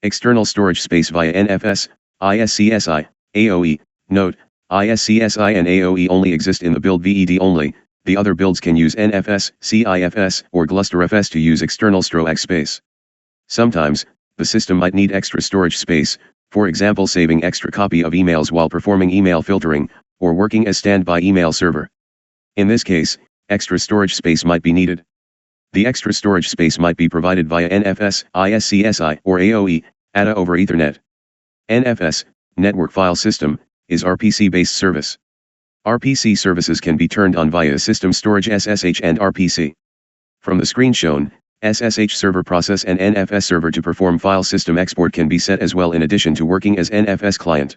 External storage space via NFS, iSCSI, AoE. Note, iSCSI and AoE only exist in the build VED only. The other builds can use NFS, CIFS, or GlusterFS to use external STROAC space. Sometimes, the system might need extra storage space, for example saving extra copy of emails while performing email filtering, or working as standby email server. In this case, extra storage space might be needed. The extra storage space might be provided via NFS, iSCSI, or AoE, ATA over Ethernet. NFS, Network File System, is RPC-based service. RPC services can be turned on via System Storage SSH and RPC. From the screen shown, SSH server process and NFS server to perform file system export can be set as well in addition to working as NFS client.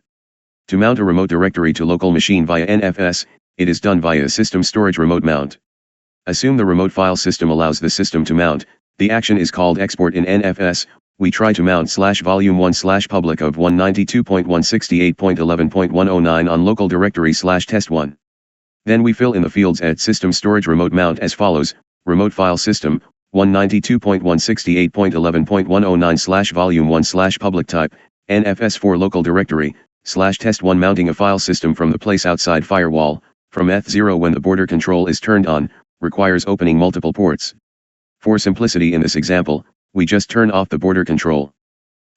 To mount a remote directory to local machine via NFS, it is done via System Storage Remote Mount. Assume the remote file system allows the system to mount. The action is called export in NFS. We try to mount /volume1/public of 192.168.11.109 on local directory /test1. Then we fill in the fields at System Storage Remote Mount as follows: remote file system 192.168.11.109/volume1/public type NFS for local directory /test1 mounting a file system from the place outside firewall from Eth0 when the border control is turned on requires opening multiple ports. For simplicity in this example, we just turn off the border control.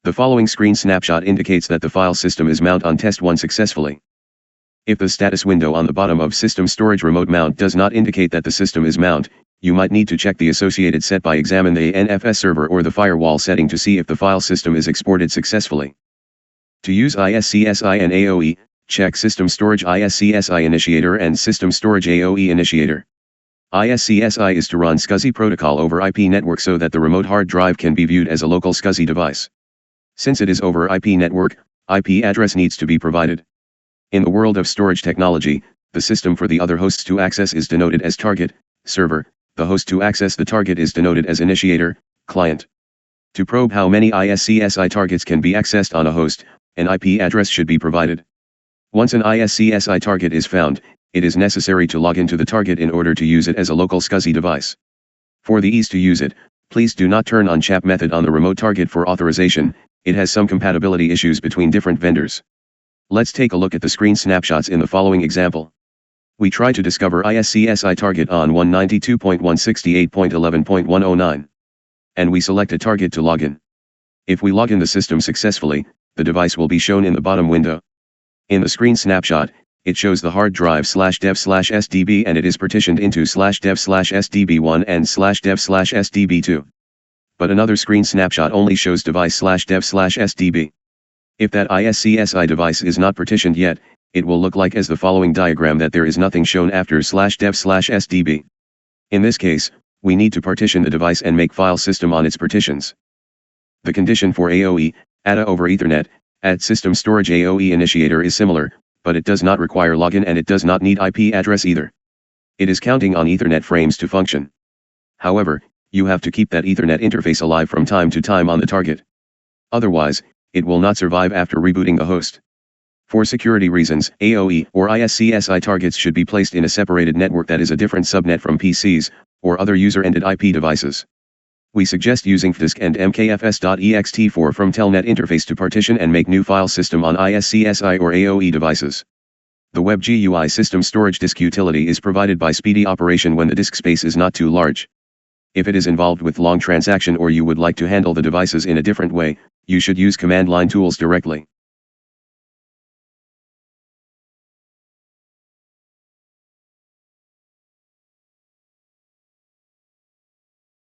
The following screen snapshot indicates that the file system is mounted on test 1 successfully. If the status window on the bottom of System Storage Remote Mount does not indicate that the system is mounted, you might need to check the associated set by examine the NFS server or the firewall setting to see if the file system is exported successfully. To use iSCSI and AoE, check System Storage iSCSI Initiator and System Storage AoE Initiator. iSCSI is to run SCSI protocol over IP network so that the remote hard drive can be viewed as a local SCSI device. Since it is over IP network, IP address needs to be provided. In the world of storage technology, the system for the other hosts to access is denoted as target, server. The host to access the target is denoted as initiator, client. To probe how many iSCSI targets can be accessed on a host, an IP address should be provided. Once an iSCSI target is found, it is necessary to log into the target in order to use it as a local SCSI device. For the ease to use it, please do not turn on CHAP method on the remote target for authorization. It has some compatibility issues between different vendors. Let's take a look at the screen snapshots in the following example. We try to discover iSCSI target on 192.168.11.109. And we select a target to login. If we log in the system successfully, the device will be shown in the bottom window. In the screen snapshot, it shows the hard drive /dev/sdb and it is partitioned into /dev/sdb1 and /dev/sdb2. But another screen snapshot only shows device /dev/sdb. If that iSCSI device is not partitioned yet, it will look like as the following diagram that there is nothing shown after /dev/sdb. In this case, we need to partition the device and make file system on its partitions. The condition for AoE, ATA over Ethernet, at System Storage AoE Initiator is similar, but it does not require login and it does not need IP address either. It is counting on Ethernet frames to function. However, you have to keep that Ethernet interface alive from time to time on the target. Otherwise, it will not survive after rebooting the host. For security reasons, AoE or iSCSI targets should be placed in a separated network that is a different subnet from PCs, or other user-ended IP devices. We suggest using FDISC and mkfs.ext4 from Telnet interface to partition and make new file system on iSCSI or AoE devices. The Web GUI system storage disk utility is provided by speedy operation when the disk space is not too large. If it is involved with long transaction or you would like to handle the devices in a different way, you should use command line tools directly.